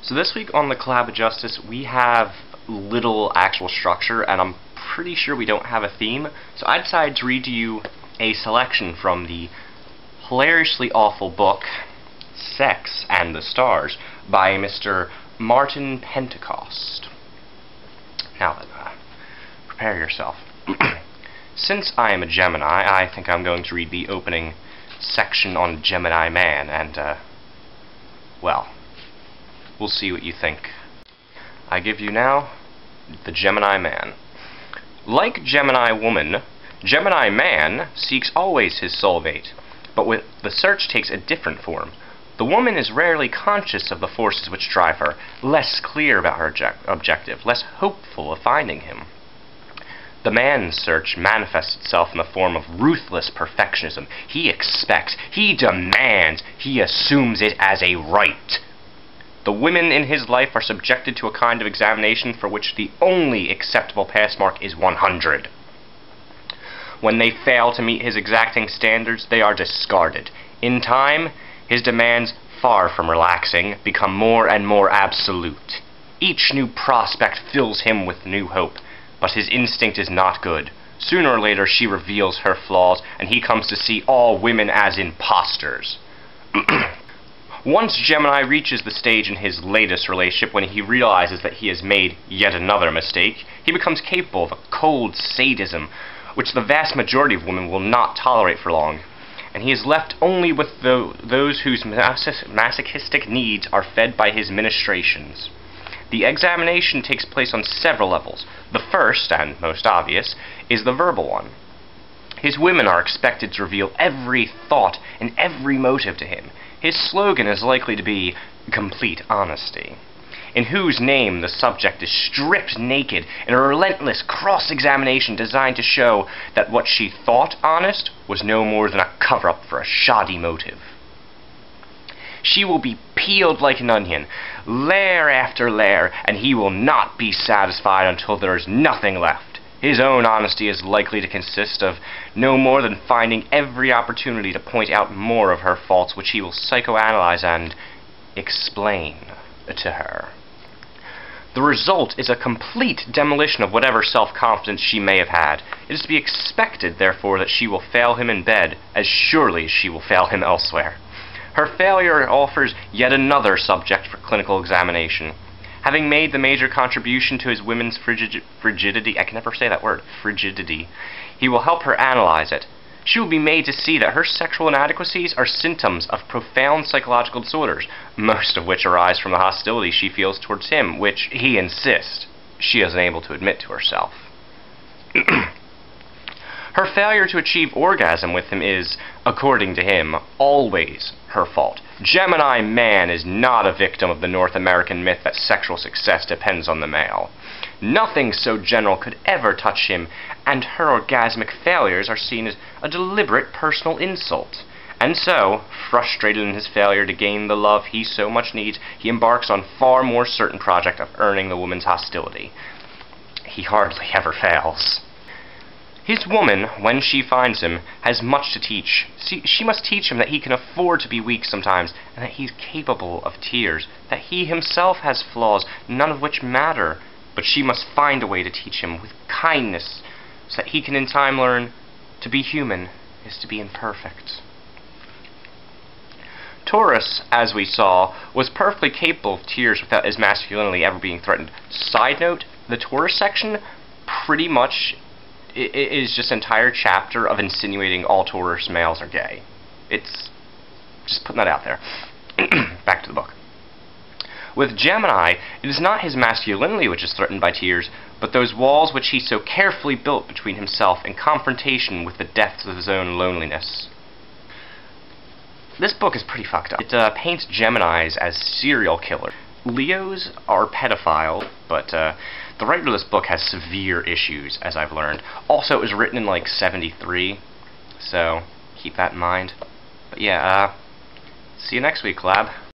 So this week on the Collab of Justice, we have little actual structure, and I'm pretty sure we don't have a theme, so I decided to read to you a selection from the hilariously awful book, Sex and the Stars, by Mr. Martin Pentecost. Now, prepare yourself. Since I am a Gemini, I think I'm going to read the opening section on Gemini Man, and, well, we'll see what you think. I give you now the Gemini Man. Like Gemini woman, Gemini man seeks always his soulmate, but the search takes a different form. The woman is rarely conscious of the forces which drive her, less clear about her objective, less hopeful of finding him. The man's search manifests itself in the form of ruthless perfectionism. He expects, he demands, he assumes it as a right. The women in his life are subjected to a kind of examination for which the only acceptable pass mark is 100. When they fail to meet his exacting standards, they are discarded. In time, his demands, far from relaxing, become more and more absolute. Each new prospect fills him with new hope, but his instinct is not good. Sooner or later, she reveals her flaws, and he comes to see all women as imposters. Once Gemini reaches the stage in his latest relationship when he realizes that he has made yet another mistake, he becomes capable of a cold sadism which the vast majority of women will not tolerate for long, and he is left only with those whose masochistic needs are fed by his ministrations. The examination takes place on several levels. The first, and most obvious, is the verbal one. His women are expected to reveal every thought and every motive to him. His slogan is likely to be complete honesty, in whose name the subject is stripped naked in a relentless cross-examination designed to show that what she thought honest was no more than a cover-up for a shoddy motive. She will be peeled like an onion, layer after layer, and he will not be satisfied until there is nothing left. His own honesty is likely to consist of no more than finding every opportunity to point out more of her faults, which he will psychoanalyze and explain to her. The result is a complete demolition of whatever self-confidence she may have had. It is to be expected, therefore, that she will fail him in bed as surely as she will fail him elsewhere. Her failure offers yet another subject for clinical examination. Having made the major contribution to his women's frigidity, I can never say that word, frigidity, he will help her analyze it. She will be made to see that her sexual inadequacies are symptoms of profound psychological disorders, most of which arise from the hostility she feels towards him, which, he insists, she is unable to admit to herself. Her failure to achieve orgasm with him is, according to him, always her fault. Gemini man is not a victim of the North American myth that sexual success depends on the male. Nothing so general could ever touch him, and her orgasmic failures are seen as a deliberate personal insult. And so, frustrated in his failure to gain the love he so much needs, he embarks on far more certain project of earning the woman's hostility. He hardly ever fails. His woman, when she finds him, has much to teach. She must teach him that he can afford to be weak sometimes, and that he's capable of tears, that he himself has flaws, none of which matter, but she must find a way to teach him with kindness, so that he can in time learn to be human is to be imperfect. Taurus, as we saw, was perfectly capable of tears without his masculinity ever being threatened. Side note, the Taurus section pretty much is just an entire chapter of insinuating all Taurus males are gay. It's just putting that out there. Back to the book. With Gemini, it is not his masculinity which is threatened by tears, but those walls which he so carefully built between himself and confrontation with the depths of his own loneliness. This book is pretty fucked up. It paints Geminis as serial killers. Leos are pedophiles, but the writer of this book has severe issues, as I've learned. Also, it was written in, like, 73, so keep that in mind. But yeah, see you next week, Collab.